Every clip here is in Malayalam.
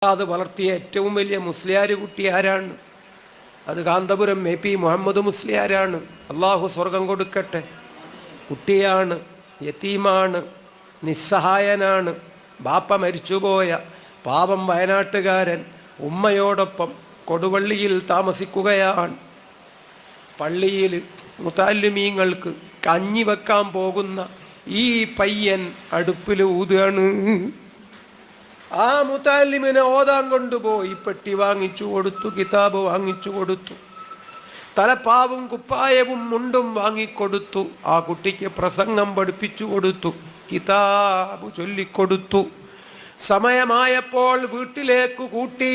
അത് വളർത്തിയ ഏറ്റവും വലിയ മുസ്ലിയാർ കുട്ടി ആരാണ്? അത് കാന്തപുരം AP മുഹമ്മദ് മുസ്ലിയാരാണ്. അള്ളാഹു സ്വർഗം കൊടുക്കട്ടെ. കുട്ടിയാണ്, യതീമാണ്, നിസ്സഹായനാണ്, ബാപ്പ മരിച്ചുപോയ പാവം വയനാട്ടുകാരൻ ഉമ്മയോടൊപ്പം കൊടുവള്ളിയിൽ താമസിക്കുകയാണ്. പള്ളിയിൽ മുതല്ലിമീങ്ങൾക്ക് കഞ്ഞി വെക്കാൻ പോകുന്ന ഈ പയ്യൻ അടുപ്പിൽ ഊതുകയാണ്. ആ മുതല്ലിമിനെ ഓതാൻ കൊണ്ടുപോയി പെട്ടി വാങ്ങിച്ചു കൊടുത്തു, കിതാബ് വാങ്ങിച്ചു കൊടുത്തു, തലപ്പാവും കുപ്പായവും മുണ്ടും വാങ്ങിക്കൊടുത്തു. ആ കുട്ടിക്ക് പ്രസംഗം പഠിപ്പിച്ചു കൊടുത്തു, കിതാബ് ചൊല്ലിക്കൊടുത്തു. സമയമായപ്പോൾ വീട്ടിലേക്ക് കൂട്ടി.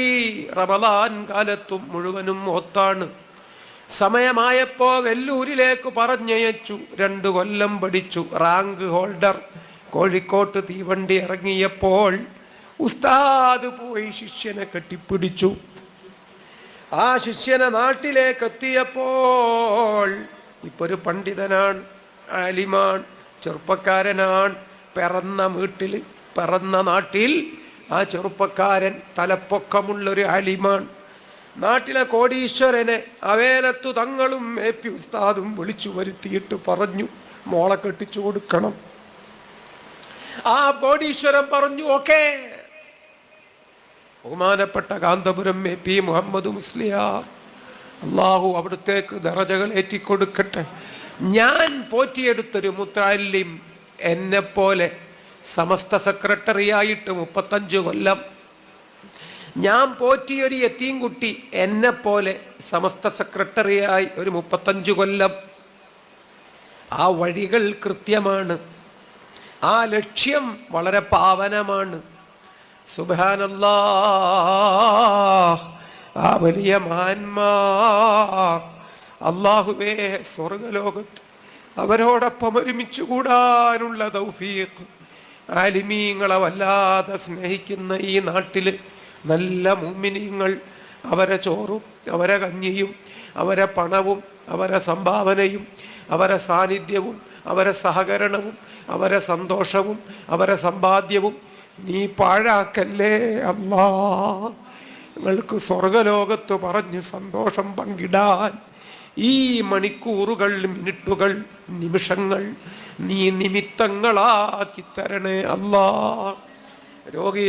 റമദാൻ കാലത്തും മുഴുവനും ഓത്താണ്. സമയമായപ്പോ വെല്ലൂരിലേക്ക് പറഞ്ഞയച്ചു. 2 കൊല്ലം പഠിച്ചു. Rank holder. കോഴിക്കോട്ട് തീവണ്ടി ഇറങ്ങിയപ്പോൾ ഉസ്താദ് പോയി ശിഷ്യനെ കെട്ടിപ്പിടിച്ചു. ആ ശിഷ്യനെ നാട്ടിലേക്ക് എത്തിയപ്പോൾ ഇപ്പൊ ഒരു പണ്ഡിതനാണ്, ആലിമാൻ, ചെറുപ്പക്കാരനാണ്. പിറന്ന നാട്ടിൽ ആ ചെറുപ്പക്കാരൻ തലപ്പൊക്കമുള്ളൊരു ആലിമാൻ. നാട്ടിലെ കോടീശ്വരനെ അവേലത്തു തങ്ങളും AP ഉസ്താദും വിളിച്ചു വരുത്തിയിട്ട് പറഞ്ഞു, മോളെ കെട്ടിച്ചു കൊടുക്കണം. ആ കോടീശ്വരൻ പറഞ്ഞു, ഓക്കേ. ബഹുമാനപ്പെട്ട കാന്തപുരം AP മുഹമ്മദ് മുസ്ലിയാർ, അള്ളാഹു അവിടുത്തേക്ക് ദറജകൾ ഏറ്റിക്കൊടുക്കട്ടെ. ഞാൻ പോറ്റിയെടുത്തൊരു മുത്തല്ലിം എന്നെപ്പോലെ സമസ്ത സെക്രട്ടറി ആയിട്ട് 35 കൊല്ലം, ഞാൻ പോറ്റിയൊരു യതീം കുട്ടി എന്നെപ്പോലെ സമസ്ത സെക്രട്ടറിയായി ഒരു 35 കൊല്ലം. ആ വഴികൾ കൃത്യമാണ്, ആ ലക്ഷ്യം വളരെ പാവനമാണ്. സുബ്ഹാനല്ലാഹ്. ആ വലിയ മഹാന്മാർ അല്ലാഹുവേ, സ്വർഗലോകത്ത് അവരോടൊപ്പം ഒരുമിച്ച് കൂടാനുള്ള തൗഫീഖ്. ആലിമീങ്ങളെ വല്ലാതെ സ്നേഹിക്കുന്ന ഈ നാട്ടിൽ നല്ല മുഅ്മിനീങ്ങൾ അവരെ ചോറും അവരെ കഞ്ഞിയും അവരെ പണവും അവരെ സംഭാവനയും അവരെ സാന്നിധ്യവും അവരെ സഹകരണവും അവരെ സന്തോഷവും അവരെ സമ്പാദ്യവും നീ പാഴാക്കല്ലേ അല്ലാ. നിങ്ങൾക്ക് സ്വർഗലോകത്ത് പറഞ്ഞ് സന്തോഷം പങ്കിടാൻ ഈ മണിക്കൂറുകൾ, മിനിറ്റുകൾ, നിമിഷങ്ങൾ നീ നിമിത്തങ്ങളാക്കി തരണേ അല്ലാ. രോഗിയെ